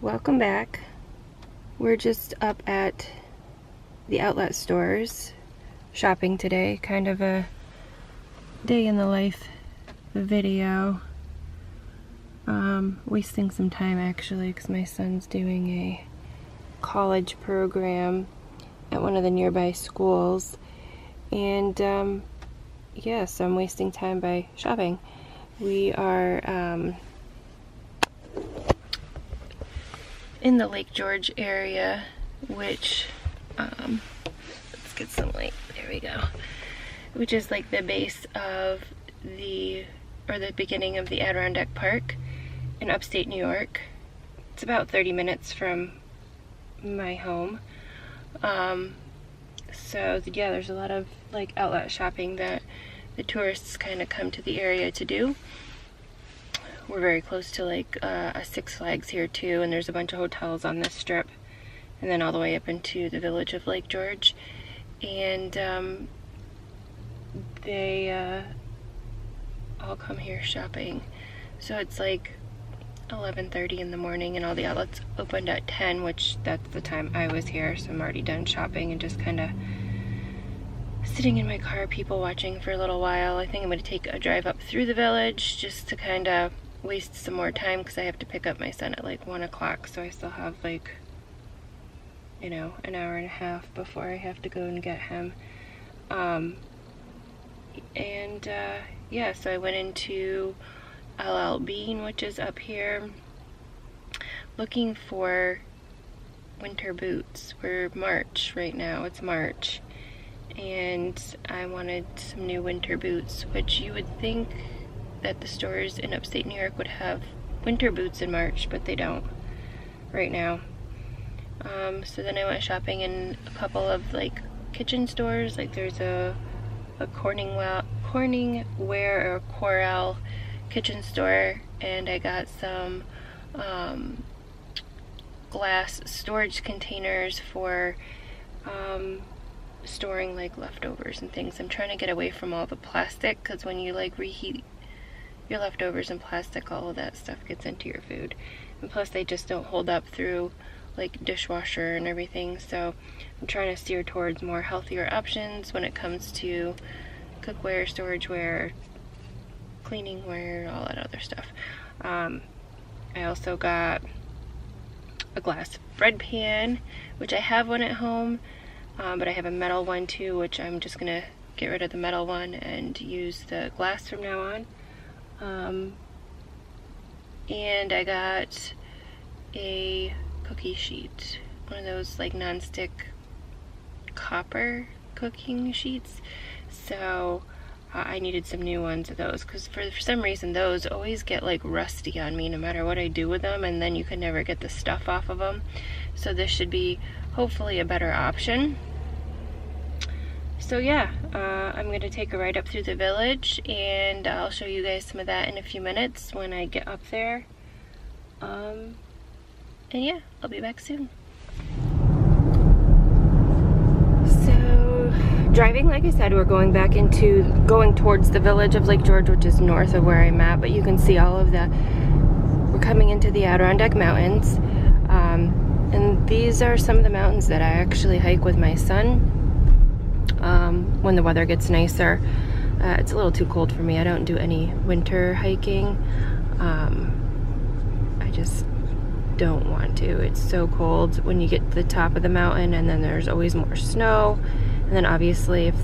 Welcome back. We're just up at the outlet stores shopping today. Kind of a day in the life video. Wasting some time actually because my son's doing a college program at one of the nearby schools, and yeah, so I'm wasting time by shopping. We are in the Lake George area, which let's get some light, there we go, which is like the base of the beginning of the Adirondack Park in upstate New York. It's about 30 minutes from my home. So yeah, there's a lot of like outlet shopping that the tourists kind of come to the area to do. We're very close to like a Six Flags here too, and there's a bunch of hotels on this strip, and then all the way up into the village of Lake George. And they all come here shopping. So it's like 11:30 in the morning, and all the outlets opened at 10, which that's the time I was here, so I'm already done shopping and just kind of sitting in my car, people watching for a little while. I think I'm going to take a drive up through the village just to kind of waste some more time because I have to pick up my son at like 1 o'clock, so I still have like, you know, an hour and a half before I have to go and get him. Yeah, so I went into LL Bean, which is up here, looking for winter boots. We're March right now, it's March, and I wanted some new winter boots, which you would think that the stores in upstate New York would have winter boots in March, but they don't right now. So then I went shopping in a couple of like kitchen stores. Like there's a Corningware or Corel kitchen store, and I got some glass storage containers for storing like leftovers and things. I'm trying to get away from all the plastic, because when you like reheat your leftovers in plastic, all of that stuff gets into your food, and plus they just don't hold up through like dishwasher and everything. So I'm trying to steer towards more healthier options when it comes to cookware, storageware, cleaning ware, all that other stuff. I also got a glass bread pan, which I have one at home, but I have a metal one too, which I'm just gonna get rid of the metal one and use the glass from now on. And I got a cookie sheet, one of those like non-stick copper cooking sheets. So I needed some new ones of those, because for some reason those always get like rusty on me no matter what I do with them, and then you can never get the stuff off of them. So this should be hopefully a better option. So yeah, I'm going to take a ride up through the village, and I'll show you guys some of that in a few minutes when I get up there. And yeah, I'll be back soon. So, driving, like I said, we're going towards the village of Lake George, which is north of where I'm at, but you can see all of we're coming into the Adirondack Mountains. And these are some of the mountains that I actually hike with my son when the weather gets nicer. It's a little too cold for me. I don't do any winter hiking. I just don't want to. It's so cold when you get to the top of the mountain, and then there's always more snow, and then obviously if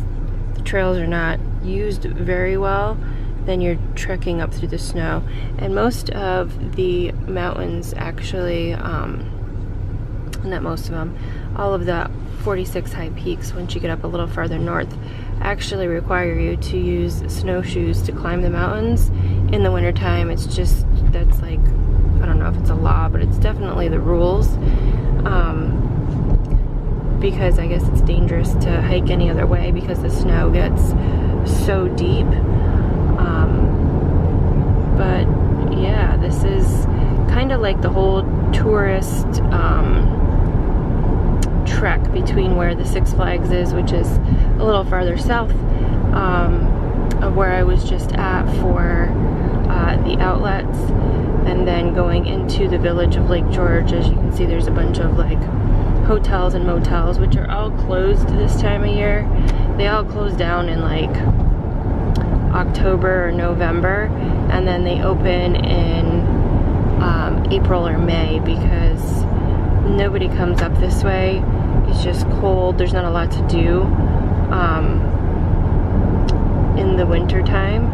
the trails are not used very well, then you're trekking up through the snow. And most of the mountains actually, not most of them, all of the 46 high peaks, once you get up a little farther north, actually require you to use snowshoes to climb the mountains in the wintertime. It's just, that's like, I don't know if it's a law, but it's definitely the rules, because I guess it's dangerous to hike any other way because the snow gets so deep. But yeah, this is kind of like the whole tourist trek between where the Six Flags is, which is a little farther south of where I was just at for the outlets, and then going into the village of Lake George. As you can see, there's a bunch of like hotels and motels, which are all closed this time of year. They all close down in like October or November, and then they open in April or May, because nobody comes up this way. It's just cold. There's not a lot to do in the winter time,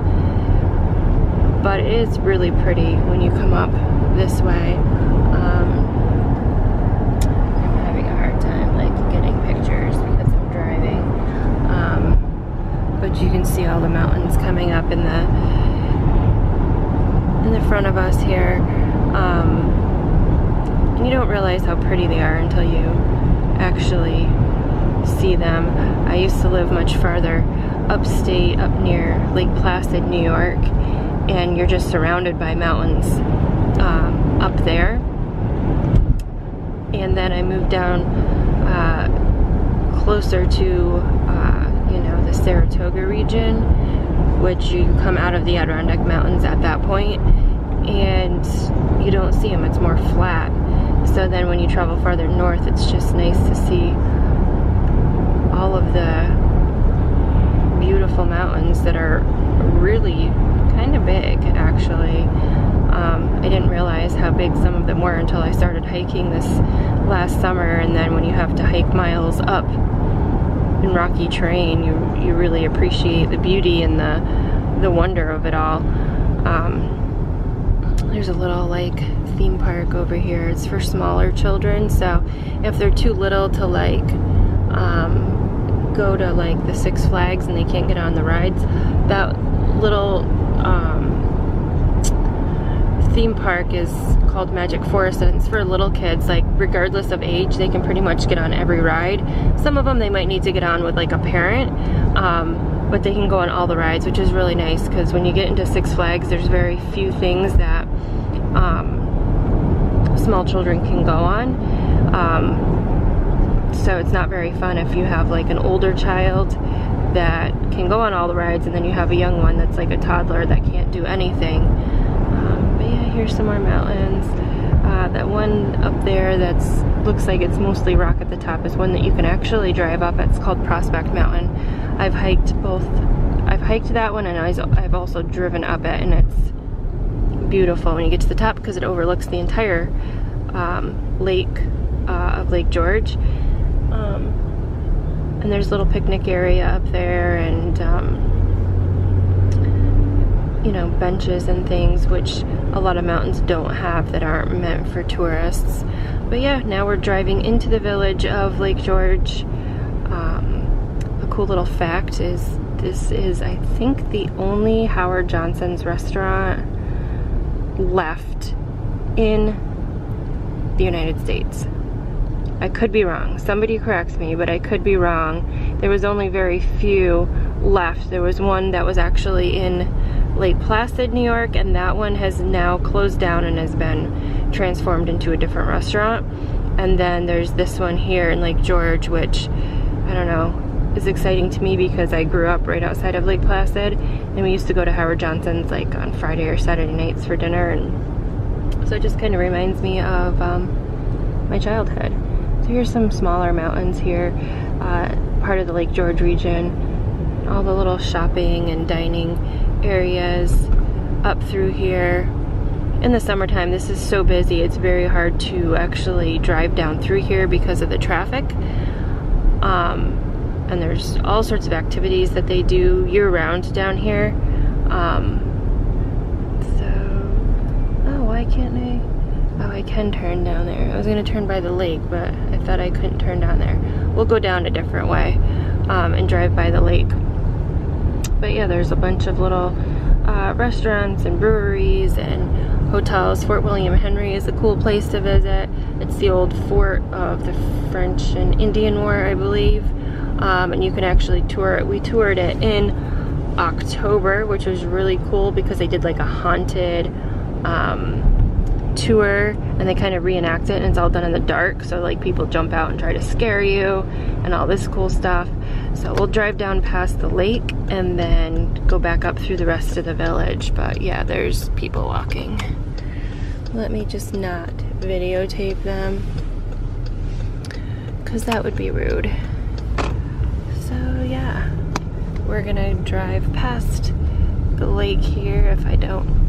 but it is really pretty when you come up this way. I'm having a hard time like getting pictures because I'm driving, but you can see all the mountains coming up in the front of us here, and you don't realize how pretty they are until you actually see them. I used to live much farther upstate, up near Lake Placid, New York, and you're just surrounded by mountains up there. And then I moved down closer to you know, the Saratoga region, which you come out of the Adirondack Mountains at that point, and you don't see them. It's more flat. So then when you travel farther north, it's just nice to see all of the beautiful mountains that are really kind of big, actually. I didn't realize how big some of them were until I started hiking this last summer, and then when you have to hike miles up in rocky terrain, you really appreciate the beauty and the wonder of it all. There's a little like theme park over here. It's for smaller children, so if they're too little to like go to like the Six Flags and they can't get on the rides, that little theme park is called Magic Forest, and it's for little kids. Like regardless of age, they can pretty much get on every ride. Some of them they might need to get on with like a parent, but they can go on all the rides, which is really nice, because when you get into Six Flags, there's very few things that small children can go on. So it's not very fun if you have like an older child that can go on all the rides, and then you have a young one that's like a toddler that can't do anything. But yeah, here's some more mountains. That one up there that's looks like it's mostly rock at the top is one that you can actually drive up. It's called Prospect Mountain. I've hiked both. I've hiked that one, and I've also driven up it, and it's beautiful when you get to the top because it overlooks the entire lake of Lake George. And there's a little picnic area up there, and you know, benches and things, which a lot of mountains don't have, that aren't meant for tourists. But yeah, now we're driving into the village of Lake George. A cool little fact is this is, I think, the only Howard Johnson's restaurant left in the United States. I could be wrong. Somebody corrects me, but I could be wrong. There was only very few left. There was one that was actually in Lake Placid, New York, and that one has now closed down and has been transformed into a different restaurant. And then there's this one here in Lake George, which, I don't know, is exciting to me because I grew up right outside of Lake Placid, and we used to go to Howard Johnson's like on Friday or Saturday nights for dinner, and so it just kind of reminds me of my childhood. So here's some smaller mountains here, part of the Lake George region. All the little shopping and dining areas up through here. In the summertime, this is so busy, it's very hard to actually drive down through here because of the traffic. And there's all sorts of activities that they do year-round down here. Oh, why can't I? Oh, I can turn down there. I was gonna turn by the lake, but I thought I couldn't turn down there. We'll go down a different way and drive by the lake. But yeah, there's a bunch of little restaurants and breweries and hotels. Fort William Henry is a cool place to visit. It's the old fort of the French and Indian War, I believe. And you can actually tour it. We toured it in October, which was really cool because they did like a haunted tour, and they kind of reenact it, and it's all done in the dark, so like people jump out and try to scare you and all this cool stuff. So we'll drive down past the lake and then go back up through the rest of the village. But yeah, there's people walking. Let me just not videotape them, because that would be rude. So yeah, we're gonna drive past the lake here if I don't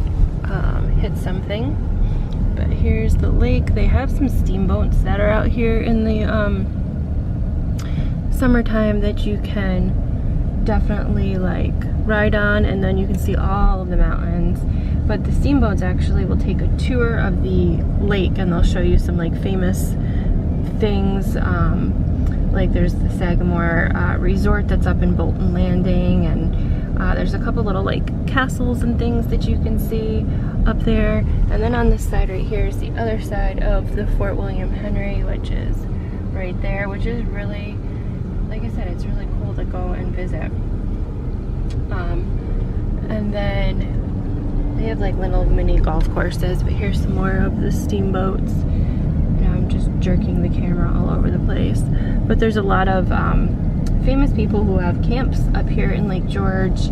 hit something. But here's the lake. They have some steamboats that are out here in the summertime that you can definitely like ride on, and then you can see all of the mountains. But the steamboats actually will take a tour of the lake, and they'll show you some like famous things. Like there's the Sagamore Resort that's up in Bolton Landing, and there's a couple little like castles and things that you can see up there. And then on this side right here is the other side of the Fort William Henry, which is right there, which is really, like I said, it's really cool to go and visit. And then they have like little mini golf courses, but here's some more of the steamboats. Now I'm just jerking the camera all over the place. But there's a lot of famous people who have camps up here in Lake George.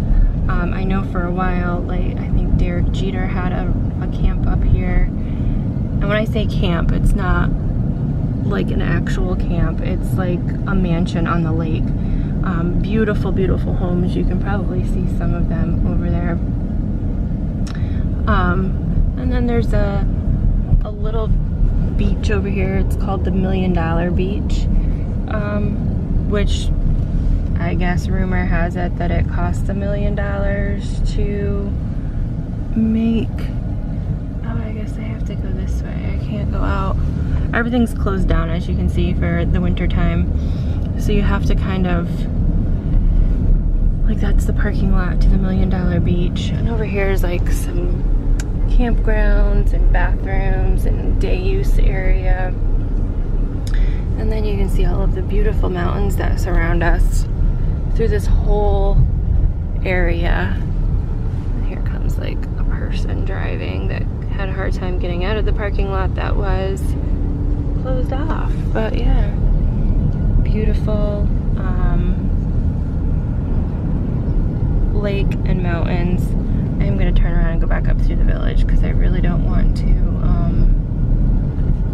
I know for a while, like I think Derek Jeter had a camp up here. And when I say camp, it's not like an actual camp. It's like a mansion on the lake. Beautiful, beautiful homes. You can probably see some of them over there. And then there's a little beach over here. It's called the $1 Million Beach, which I guess rumor has it that it costs $1 million to make. Oh, I guess I have to go this way. I can't go out. Everything's closed down, as you can see, for the winter time. So you have to kind of, like, that's the parking lot to the $1 Million Beach. And over here is like some campgrounds and bathrooms and day use area. And then you can see all of the beautiful mountains that surround us through this whole area. And here comes like a person driving that had a hard time getting out of the parking lot that was closed off. But yeah, beautiful lake and mountains. I'm gonna turn around and go back up through the village because I really don't want to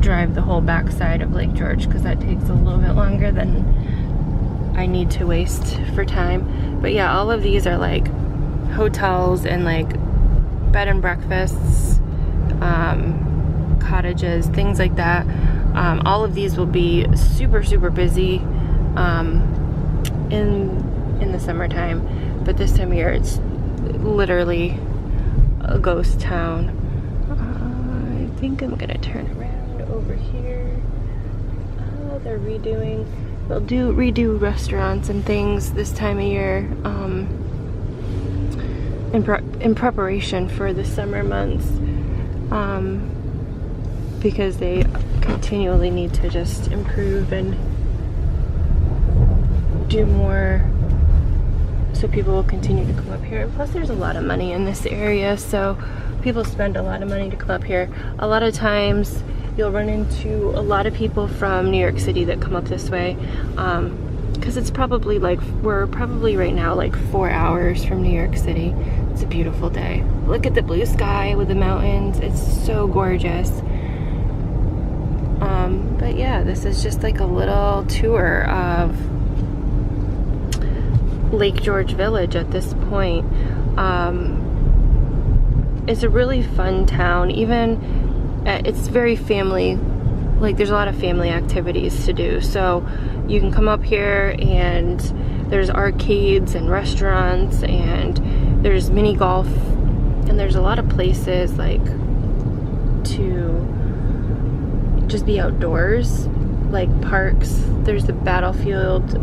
drive the whole backside of Lake George, because that takes a little bit longer than I need to waste for time. But yeah, all of these are like hotels and like bed and breakfasts, cottages, things like that. All of these will be super, super busy in the summertime, but this time of year it's literally a ghost town. I think I'm gonna turn around over here. Oh, they're redoing. They'll redo restaurants and things this time of year in preparation for the summer months, because they continually need to just improve and do more, so people will continue to come up here. And plus there's a lot of money in this area, so people spend a lot of money to come up here. A lot of times you'll run into a lot of people from New York City that come up this way, because it's probably like, we're probably right now like 4 hours from New York City. It's a beautiful day. Look at the blue sky with the mountains. It's so gorgeous. But yeah, this is just like a little tour of Lake George Village at this point. It's a really fun town. Even it's very family, like there's a lot of family activities to do. So you can come up here and there's arcades and restaurants and there's mini golf, and there's a lot of places like to just be outdoors, like parks. There's the Battlegrounds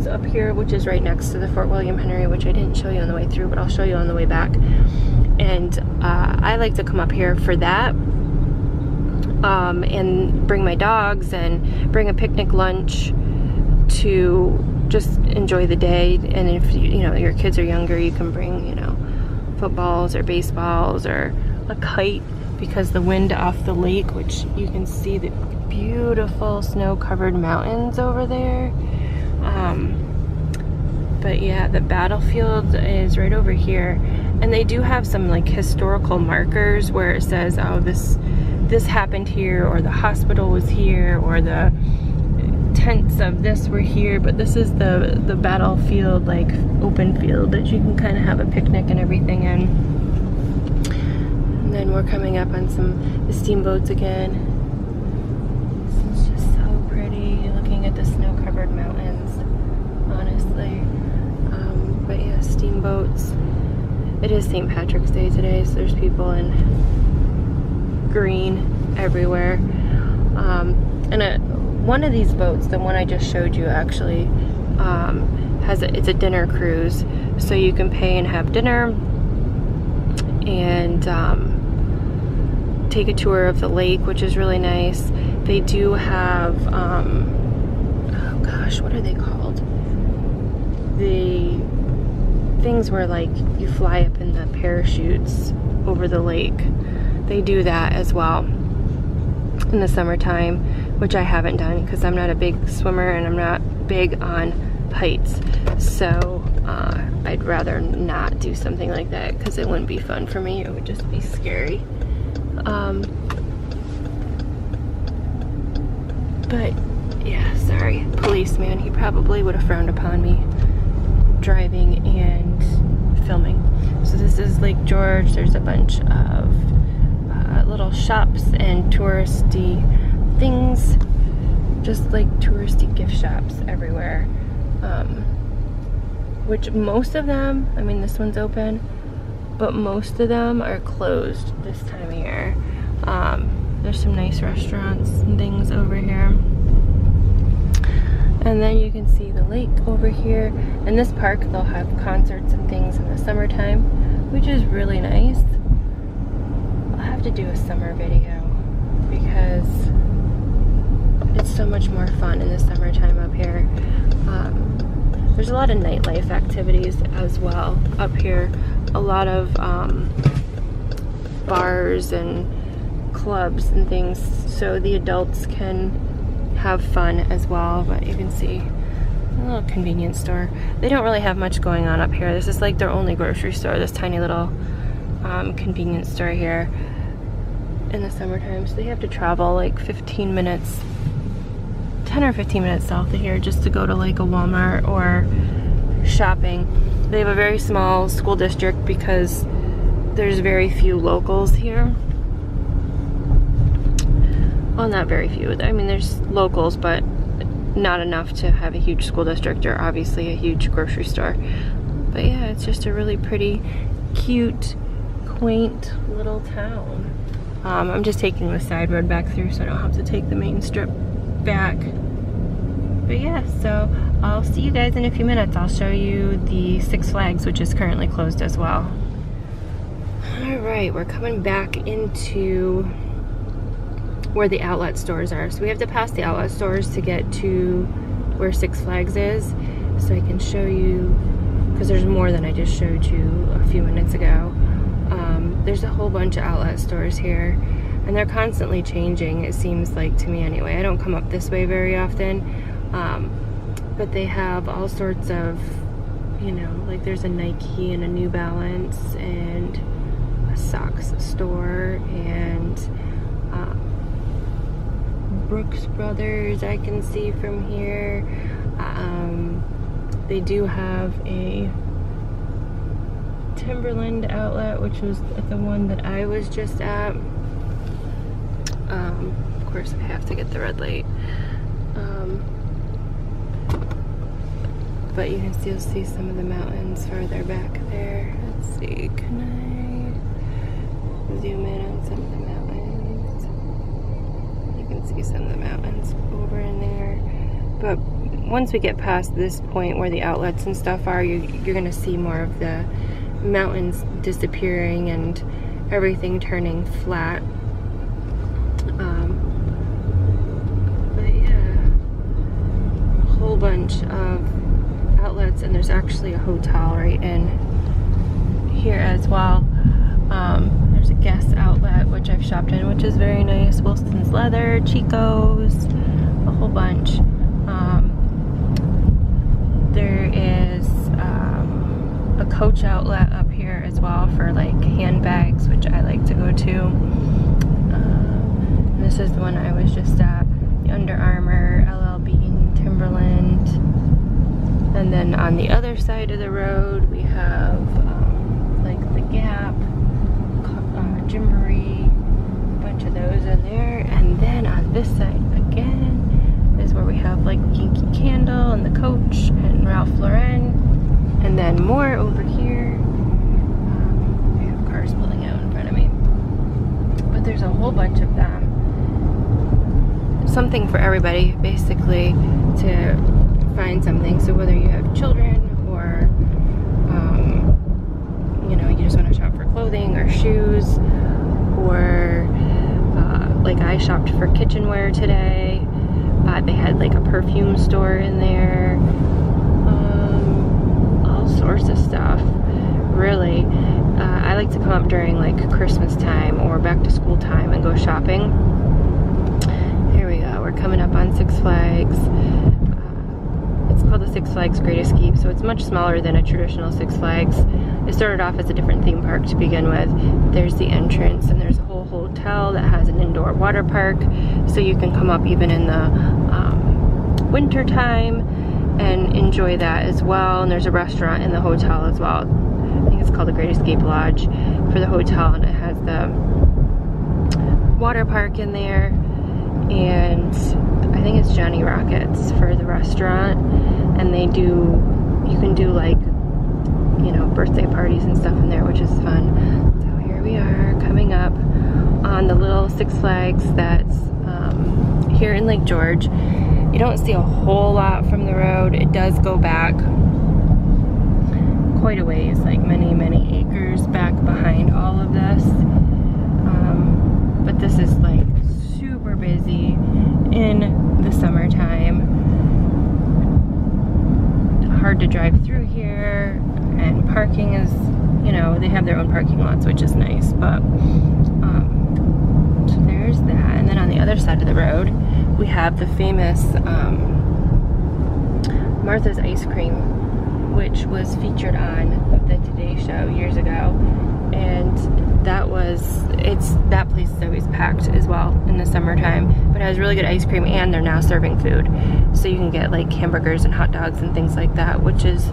up here, which is right next to the Fort William Henry, which I didn't show you on the way through, but I'll show you on the way back. And I like to come up here for that, and bring my dogs and bring a picnic lunch to just enjoy the day. And if you know your kids are younger, you can bring, you know, footballs or baseballs or a kite, because the wind off the lake, which you can see the beautiful snow-covered mountains over there. But yeah, the battlefield is right over here, and they do have some like historical markers where it says, oh, this happened here, or the hospital was here, or the tents of this were here. But this is the battlefield, like open field that you can kind of have a picnic and everything in. And then we're coming up on the steamboats again. This is just so pretty, looking at the snow-covered mountains, honestly. But yeah, steamboats. It is St. Patrick's Day today, so there's people in green everywhere. And one of these boats, the one I just showed you, actually it's a dinner cruise, so you can pay and have dinner and take a tour of the lake, which is really nice. They do have oh gosh, what are they called? The things where like you fly up in the parachutes over the lake. They do that as well in the summertime, which I haven't done because I'm not a big swimmer and I'm not big on heights. So I'd rather not do something like that because it wouldn't be fun for me. It would just be scary. But yeah, sorry, policeman, he probably would have frowned upon me driving and filming. So this is Lake George. There's a bunch of little shops and touristy things, just like touristy gift shops everywhere, which most of them, I mean this one's open, but most of them are closed this time of year. There's some nice restaurants and things over here. And then you can see the lake over here. In this park, they'll have concerts and things in the summertime, which is really nice. I'll have to do a summer video because it's so much more fun in the summertime up here. There's a lot of nightlife activities as well up here. A lot of bars and clubs and things, so the adults can have fun as well. But you can see a little convenience store. They don't really have much going on up here. This is like their only grocery store, this tiny little convenience store here in the summertime. So they have to travel like 15 minutes, 10 or 15 minutes south of here just to go to like a Walmart or shopping. They have a very small school district because there's very few locals here. Well, not very few. I mean, there's locals, but not enough to have a huge school district or obviously a huge grocery store. But yeah, it's just a really pretty, cute, quaint little town. I'm just taking the side road back through so I don't have to take the main strip back. But yeah, so I'll see you guys in a few minutes. I'll show you the Six Flags, which is currently closed as well. Alright, we're coming back into where the outlet stores are. So we have to pass the outlet stores to get to where Six Flags is. So I can show you, because there's more than I just showed you a few minutes ago. There's a whole bunch of outlet stores here, and they're constantly changing, it seems like to me anyway. I don't come up this way very often, but they have all sorts of, you know, like there's a Nike and a New Balance and a socks store and Brooks Brothers I can see from here. They do have a Timberland outlet, which was the one that I was just at. Of course I have to get the red light. But you can still see some of the mountains farther back there. Let's see, can I zoom in on some of the mountains? You can see some of the mountains over in there. But once we get past this point where the outlets and stuff are, you're gonna see more of the mountains disappearing and everything turning flat. But yeah, a whole bunch of outlets, and there's actually a hotel right in here as well. There's a Guess outlet, which I've shopped in, which is very nice. Wilson's Leather, Chico's, a whole bunch. There is a Coach outlet up here as well for like handbags, which I like to go to. This is the one I was just at, the Under Armour, LL Bean, Timberland. And then on the other side of the road we have like the Gap, Gymboree, a bunch of those in there. And then on this side again is where we have like Yankee Candle and the Coach and Ralph Lauren. And then more over here. I have cars pulling out in front of me. But there's a whole bunch of them. Something for everybody, basically, to find something. So whether you have children or you know, you just want to shop for clothing or shoes, or like I shopped for kitchenware today. They had like a perfume store in there, all sorts of stuff, really. I like to come up during like Christmas time or back to school time and go shopping. Here we go, we're coming up on Six Flags. It's called the Six Flags Great Escape, so it's much smaller than a traditional Six Flags. It started off as a different theme park to begin with. There's the entrance, and there's a whole hotel that has an indoor water park, so you can come up even in the winter time and enjoy that as well. And there's a restaurant in the hotel as well. I think it's called the Great Escape Lodge for the hotel, and it has the water park in there. And I think it's Johnny Rockets for the restaurant, and they do, you can do like, you know, birthday parties and stuff in there, which is fun. So here we are coming up on the little Six Flags that's here in Lake George. You don't see a whole lot from the road. It does go back quite a ways, like many acres back behind all of this. But this is like super busy in the summertime. Hard to drive through here, and parking is, you know, they have their own parking lots, which is nice. But so there's that. And then on the other side of the road we have the famous Martha's Ice Cream, which was featured on the Today Show years ago. And that place is always packed as well in the summertime, but it has really good ice cream, and they're now serving food, so you can get like hamburgers and hot dogs and things like that, which is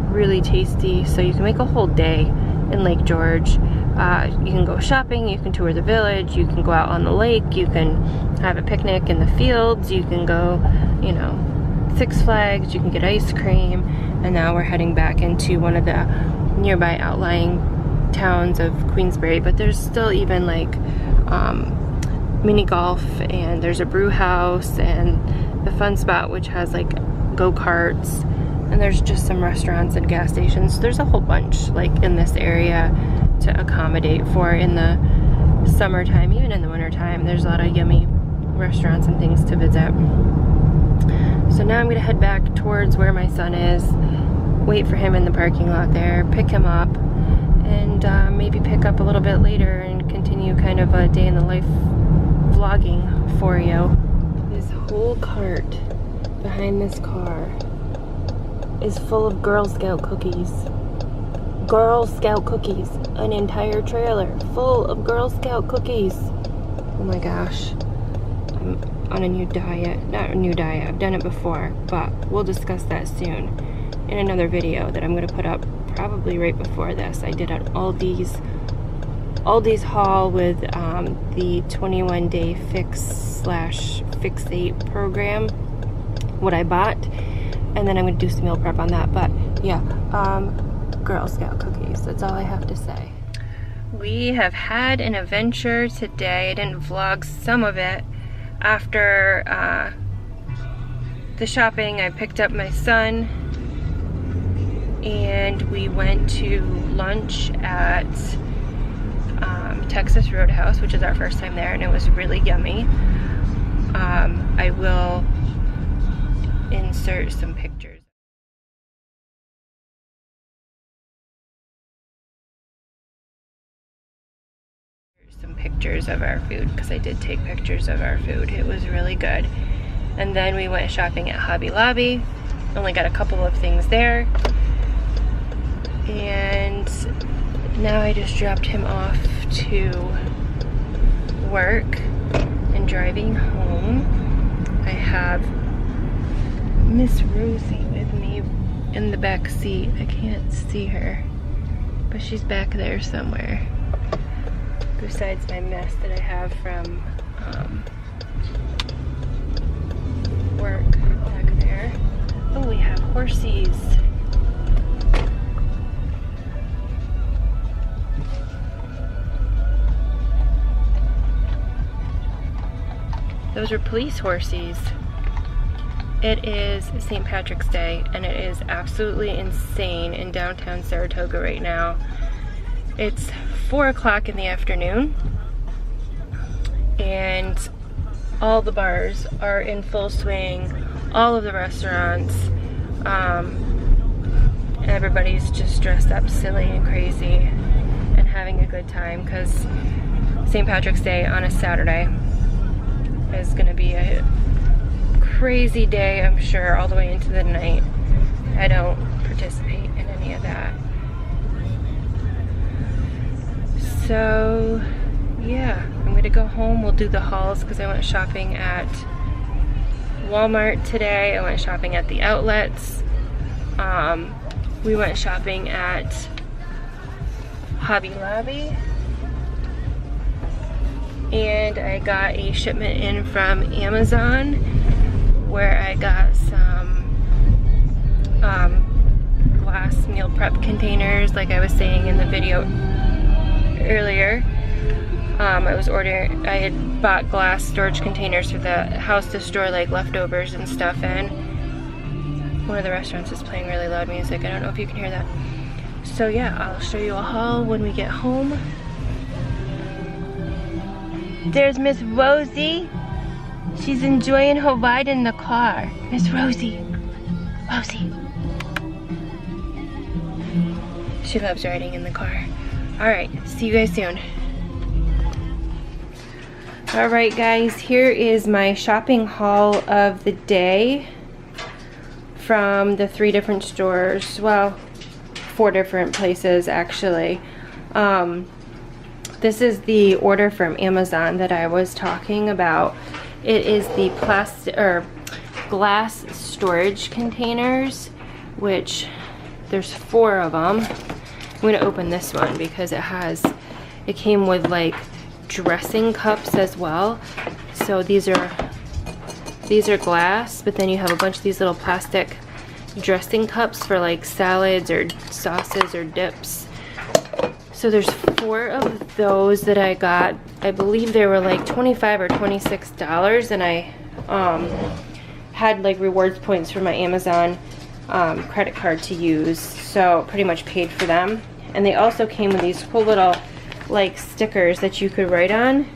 really tasty. So you can make a whole day in Lake George. You can go shopping, you can tour the village, you can go out on the lake, you can have a picnic in the fields, you can go, you know, Six Flags, you can get ice cream. And now we're heading back into one of the nearby outlying towns of Queensbury, but there's still even like mini golf, and there's a brew house, and the Fun Spot, which has like go-karts, and there's just some restaurants and gas stations. There's a whole bunch like in this area to accommodate for in the summertime. Even in the wintertime, there's a lot of yummy restaurants and things to visit. So now I'm gonna head back towards where my son is, wait for him in the parking lot there, pick him up, and maybe pick up a little bit later and continue kind of a day in the life vlogging for you. This whole cart behind this car is full of Girl Scout cookies. Girl Scout cookies. An entire trailer full of Girl Scout cookies. Oh my gosh. I'm on a new diet. Not a new diet, I've done it before, but we'll discuss that soon in another video that I'm going to put up probably right before this. I did an Aldi's haul with the 21-day fix/fixate program, what I bought, and then I'm going to do some meal prep on that. But yeah, Girl Scout cookies, that's all I have to say. We have had an adventure today. I didn't vlog some of it. After the shopping, I picked up my son and we went to lunch at Texas Roadhouse, which is our first time there, and it was really yummy. I will insert some pictures. Some pictures of our food, because I did take pictures of our food. It was really good. And then we went shopping at Hobby Lobby, only got a couple of things there. And now I just dropped him off to work and driving home. I have Miss Rosie with me in the back seat. I can't see her, but she's back there somewhere. Besides my mess that I have from work back there. Oh, we have horsies. Those are police horsies. It is St. Patrick's Day, and it is absolutely insane in downtown Saratoga right now. It's 4 o'clock in the afternoon, and all the bars are in full swing, all of the restaurants, everybody's just dressed up silly and crazy and having a good time, because St. Patrick's Day on a Saturday is gonna be a crazy day, I'm sure, all the way into the night. I don't participate in any of that. So yeah, I'm gonna go home. We'll do the hauls because I went shopping at Walmart today. I went shopping at the outlets. We went shopping at Hobby Lobby. And I got a shipment in from Amazon where I got some glass meal prep containers, like I was saying in the video earlier. I had bought glass storage containers for the house to store like leftovers and stuff in. One of the restaurants is playing really loud music. I don't know if you can hear that. So yeah, I'll show you a haul when we get home. There's Miss Rosie. She's enjoying her ride in the car. Miss Rosie. Rosie. She loves riding in the car. Alright, see you guys soon. Alright guys, here is my shopping haul of the day from the 3 different stores. Well, 4 different places actually. This is the order from Amazon that I was talking about. It is the plastic or glass storage containers, which there's 4 of them. I'm gonna open this one because it came with like dressing cups as well. So these are glass, but then you have a bunch of these little plastic dressing cups for like salads or sauces or dips. So there's 4 of those that I got. I believe they were like $25 or $26, and I had like rewards points for my Amazon credit card to use, so pretty much paid for them. And they also came with these cool little like stickers that you could write on,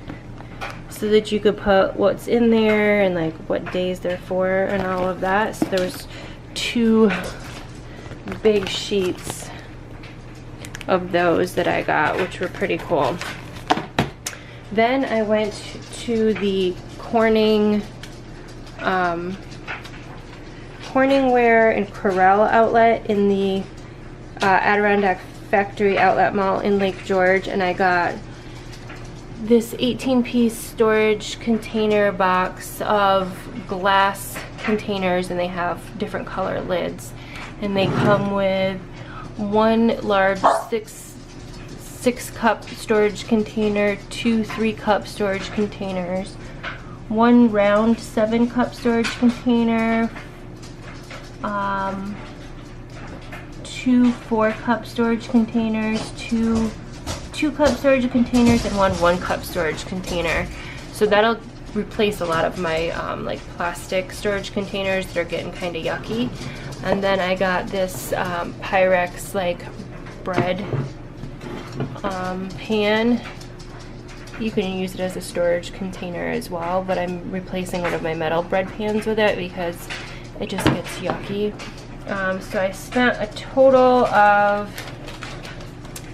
so that you could put what's in there and like what days they're for and all of that. So there was 2 big sheets of those that I got, which were pretty cool. Then I went to the Corning Corningware and Corel outlet in the Adirondack Factory Outlet Mall in Lake George, and I got this 18-piece storage container box of glass containers, and they have different color lids, and they come with 1 large 6-cup storage container, 2 3-cup storage containers, 1 round 7-cup storage container, 2 4-cup storage containers, 2 2-cup storage containers, and 1 1-cup storage container. So that'll replace a lot of my like plastic storage containers that are getting kind of yucky. And then I got this Pyrex like bread pan. You can use it as a storage container as well, but I'm replacing one of my metal bread pans with it because it just gets yucky. So I spent a total of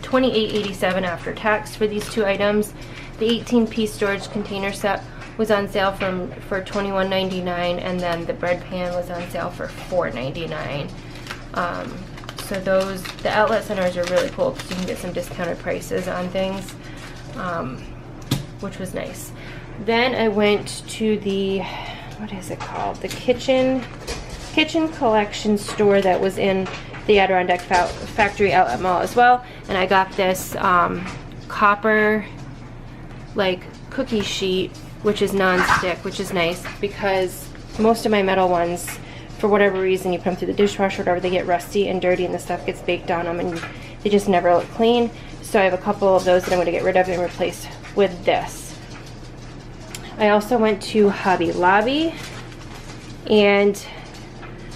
$28.87 after tax for these 2 items. The 18-piece storage container set was on sale for $21.99, and then the bread pan was on sale for $4.99. So the outlet centers are really cool because you can get some discounted prices on things, which was nice. Then I went to the, what is it called? The Kitchen Collection store that was in the Adirondack Factory Outlet Mall as well, and I got this copper like cookie sheet, which is non-stick, which is nice because most of my metal ones, for whatever reason, you put them through the dishwasher or whatever, they get rusty and dirty and the stuff gets baked on them and they just never look clean. So I have a couple of those that I'm going to get rid of and replace with this. I also went to Hobby Lobby and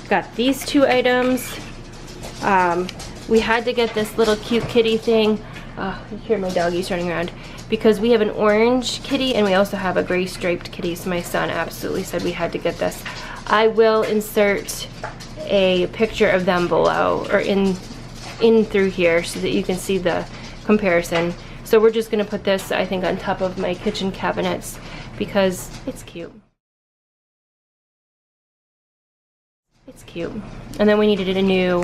got these two items. We had to get this little cute kitty thing. You hear my doggies running around, because we have an orange kitty and we also have a gray striped kitty, so my son absolutely said we had to get this. I will insert a picture of them below or in through here so that you can see the comparison. So we're just gonna put this, I think, on top of my kitchen cabinets because it's cute. It's cute. And then we needed a new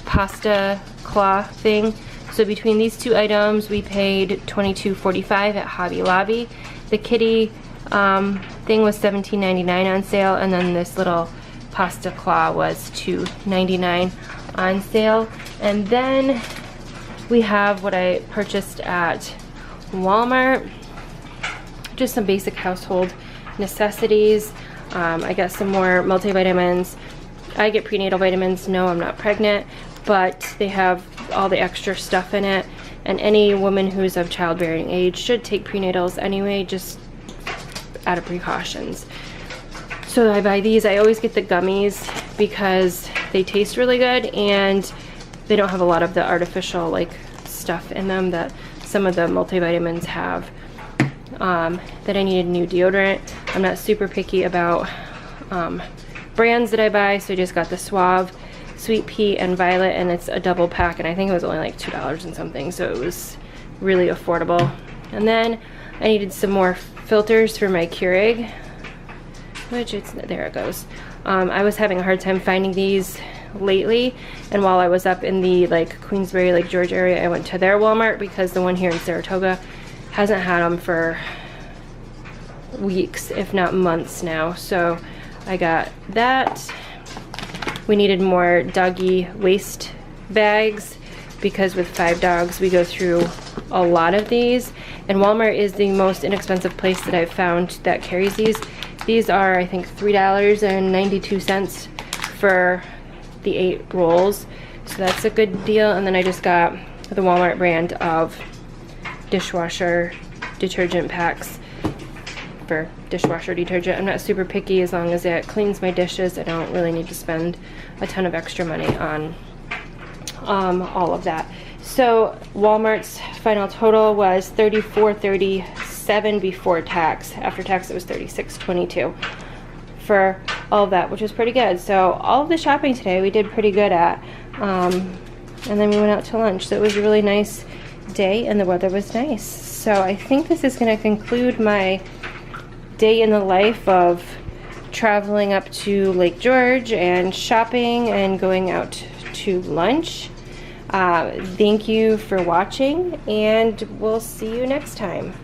pasta claw thing. So between these two items, we paid $22.45 at Hobby Lobby. The kitty thing was $17.99 on sale, and then this little pasta claw was $2.99 on sale. And then we have what I purchased at Walmart, just some basic household necessities. I got some more multivitamins. I get prenatal vitamins. No, I'm not pregnant, but they have all the extra stuff in it, and any woman who's of childbearing age should take prenatals anyway, just out of precautions. So I buy these. I always get the gummies because they taste really good and they don't have a lot of the artificial like stuff in them that some of the multivitamins have. That I needed new deodorant. I'm not super picky about brands that I buy, so I just got the Suave Sweet Pea and Violet, and it's a double pack, and I think it was only like $2 and something, so it was really affordable. And then I needed some more filters for my Keurig, which there it goes. I was having a hard time finding these lately, and while I was up in the like Queensbury, Lake George area, I went to their Walmart because the one here in Saratoga hasn't had them for weeks, if not months now. So I got that. We needed more doggy waste bags because with 5 dogs we go through a lot of these, and Walmart is the most inexpensive place that I've found that carries these. These are, I think, $3.92 for the 8 rolls, so that's a good deal. And then I just got the Walmart brand of dishwasher detergent packs for dishwasher detergent. I'm not super picky as long as it cleans my dishes. I don't really need to spend a ton of extra money on all of that. So Walmart's final total was $34.37 before tax. After tax it was $36.22 for all of that, which was pretty good. So all of the shopping today we did pretty good at. And then we went out to lunch. So it was a really nice day and the weather was nice. So I think this is going to conclude my day in the life of traveling up to Lake George and shopping and going out to lunch. Thank you for watching, and we'll see you next time.